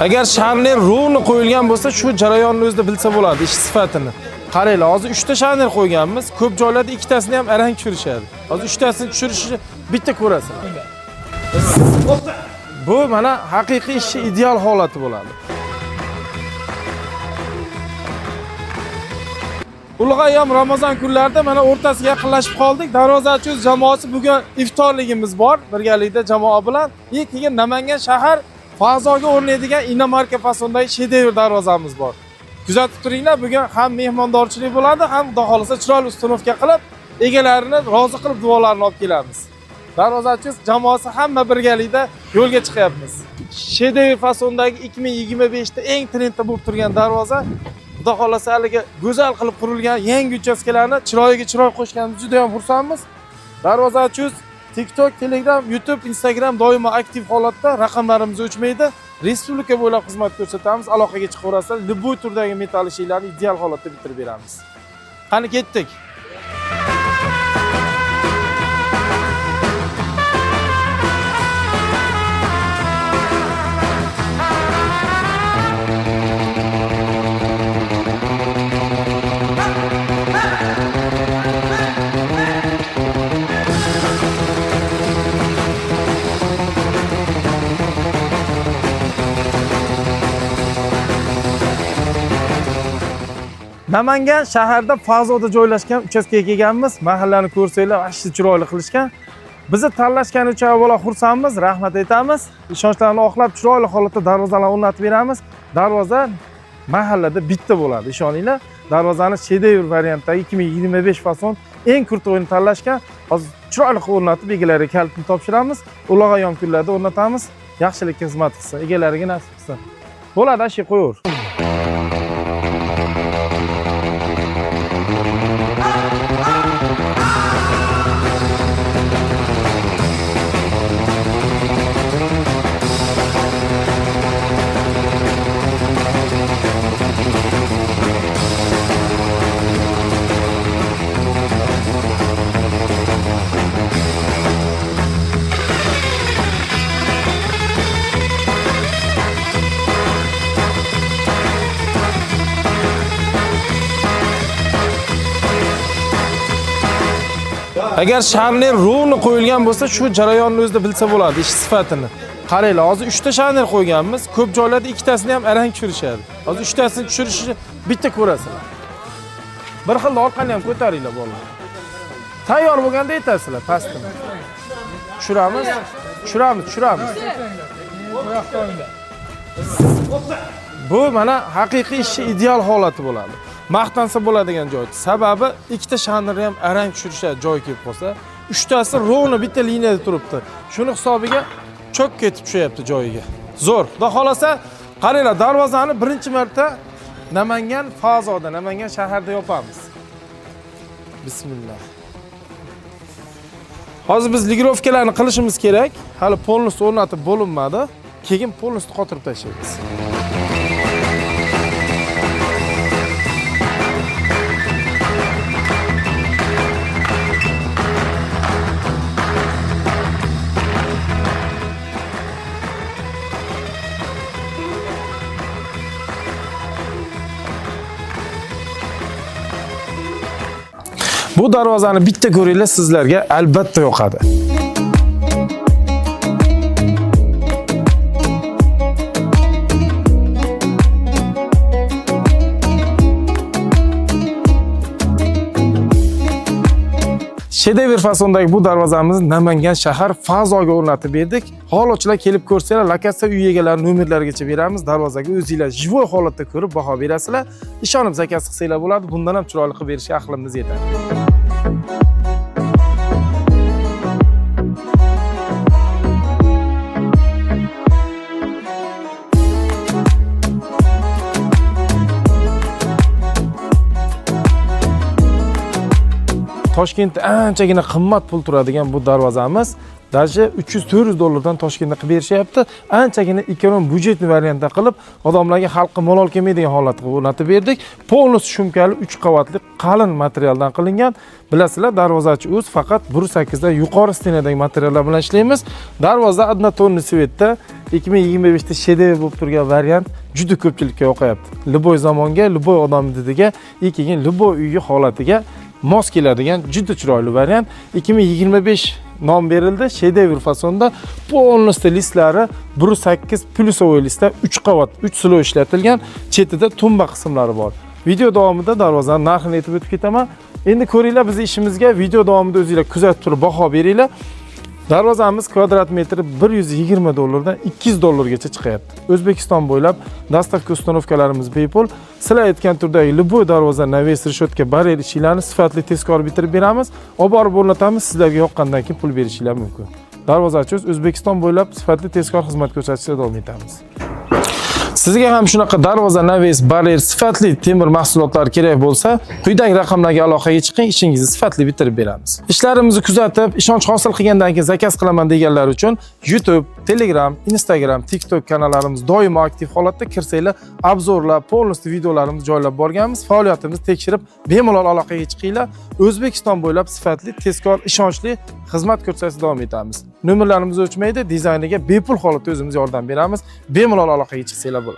Agar sharner rovni qo'yilgan bo'lsa, shu jarayonni o'zida bilsa bo'ladi, ish sifatini. Qaranglar, hozir 3 ta sharner qo'yganmiz. Ko'p joylarda ikkitasini ham arang tushirishadi. Hozir 3 tasini tushirishni bitta ko'rasizlar. Bu mana haqiqiy ishning ideal holati bo'ladi. Ulug' ayyom Ramazon kunlarida mana o'rtasiga yaqinlashib qoldik. Darvozachi o'z jamoasi bugun iftorligimiz bor, birgalikda jamoa bilan. Keyin Namangan shahar fazoga o'rnaydigan inomarka fasondagi shedevr darvozamiz bor. Kuzatib turinglar, bugun ham mehmondorchilik bo'ladi, ham xudo xolasa chiroyli ustunovka qilib, egalarini rozi qilib duolarini olib kelamiz. Darvozachi jamoasi hamma birgalikda yo'lga chiqyapmiz. Shedevr fasondagi 2025 da eng trendda bo'lib turgan darvoza, xudo xolasa haliga go'zal qilib qurilgan yangi uchastkalarni chiroyiga chiroy qo'shganimiz juda ham xursandmiz. Darvozachi TikTok, Telegram, YouTube, Instagram doimo aktiv holatda, raqamlarimiz o'chmaydi. Respublika bo'ylab xizmat ko'rsatamiz. Aloqaga chiqaverasizlar. Любой turdagi metall ishlarni ideal holatda bitirib beramiz. Qani ketdik. Namangan shaharda fazoda joylashgan uchastkaga kelganmiz. Mahallani ko'rsanglar, ashli chiroyli qilishgan. Bizni tanlashgani uchun avvalo xursandmiz, rahmat aytamiz. Ishonchlarni oqlab, chiroyli holatda darvozalarni o'rnatib beramiz. Darvoza mahallada bitta bo'ladi, ishoninglar. Darvozani shedevr variantdagi 2025 fason eng kurtoyini tanlashgan. Hozir chiroyli o'rnatib, egalariga kalitni topshiramiz. Ulug' ayyom kunlarida o'rnatamiz. Yaxshilikka xizmat qilsin, egalariga nasib qilsin. Bo'ladi, ashi qo'yaver. Agar sharner rovni qo'yilgan bo'lsa, shu jarayonni o'zida bilsa bo'ladi, ish sifatini. Qaranglar, hozir 3 ta sharner qo'yganmiz. Ko'p joylarda ikkitasini ham arang tushirishadi. Hozir 3 tasini tushirishni bitta ko'rasizlar. Bir xil orqani ham ko'taringlar bolalar. Tayyor bo'lganda aytasizlar, pastini. Tushiramiz. Bu mana haqiqiy ishning ideal holati bo'ladi. Maqtansa bo'ladigan joy. Sababi ikkita sharnerni ham arang tushirishadi joy kelib qolsa. 3 tasi rovni bitta liniyada turibdi. Shuni hisobiga cho'k ketib tushyapti joyiga. Zo'r. Xudo xolasa, qaranglar, darvozani birinchi marta Namangan fazoda, Namangan shaharda yopamiz. Bismillah. Hozir biz ligirovkalarni qilishimiz kerak. Hali polnost o'rnatib bo'linmadi. Keyin polnostni qotirib tashlaymiz. Bu darvozani bitta ko'ringlar, sizlarga albatta yoqadi. Shedevr fasondagi bu darvozamizni Namangan shahar fazoga o'rnatib berdik. Holochilar kelib ko'rsanglar, lokatsiya uy egalari nomerlarigacha beramiz. Darvozaga o'zingizlar jivoy holatda ko'rib baho berasizlar. Ishonib zakaz qilsanglar bo'ladi. Bundan ham chiroyli qilib berishga aqlimiz yetadi. Toshkentda anchagina qimmat pul turadigan bu darvozamiz даже 300-400 dollardan Toshkentda qilib berishyapti. Anchagina ekonom budjetli variantda qilib, odamlarga xalqqa malol kelmaydigan holatga o'rnatib berdik. Polnost shumkali 3 qavatli qalin materialdan qilingan. Bilasizlar, darvozachi o'z faqat 1.8 dan yuqori stenadagi materiallar bilan ishlaymiz. Darvoza однотонный svetda 2025da shedevr bo'lib turgan variant juda ko'pchilikka yoqayapti. Liboy zamonga, liboy odam didiga, keyin liboy uygi holatiga mos keladigan juda chiroyli variant. 2025 nom berildi. Shedevr fasonda polностью listlari 1.8 plyusovoy listda 3 qavat, 3 slov ishlatilgan, chetida tumba qismlari bor. Video davomida darvozani narxini aytib o'tib ketaman. Endi ko'ringlar, biz ishimizga video davomida o'zingizlar kuzatib turib baho beringlar. Darvozamiz kvadrat metri $120 dan $200 chiqyapti. O'zbekiston bo'ylab dostavka ustanovkalarimiz bepul. Sizlar aytgan turdagi liboy darvoza, naves, reshotka, baryer ishlarni sifatli tezkor bitirib beramiz. Olib borib o'rnatamiz, sizlarga yoqqandan keyin pul berishinglar mumkin. Darvozachi O'zbekiston bo'ylab sifatli tezkor xizmat ko'rsatishda davom etamiz. Sizga ham shunaqa darvoza, naves, baryer, sifatli temir mahsulotlar kerak bo'lsa, quyidagi raqamlarga aloqaga chiqing, ishingizni sifatli bitirib beramiz. Ishlarimizni kuzatib, ishonch hosil qilgandan keyin zakaz qilaman deganlar uchun YouTube, Telegram, Instagram, TikTok kanallarimiz doimo aktiv holatda. Kirsanglar, obzorlar, polностью videolarimizni joylab borganmiz. Faoliyatimizni tekshirib, bemalol aloqaga chiqinglar. O'zbekiston bo'ylab sifatli, tezkor, ishonchli xizmat ko'rsatishda davom etamiz. Nomerlarimiz o'chmaydi, dizayniga bepul holatda o'zimiz yordam beramiz. Bemalol aloqaga chiqsanglar bo'ladi.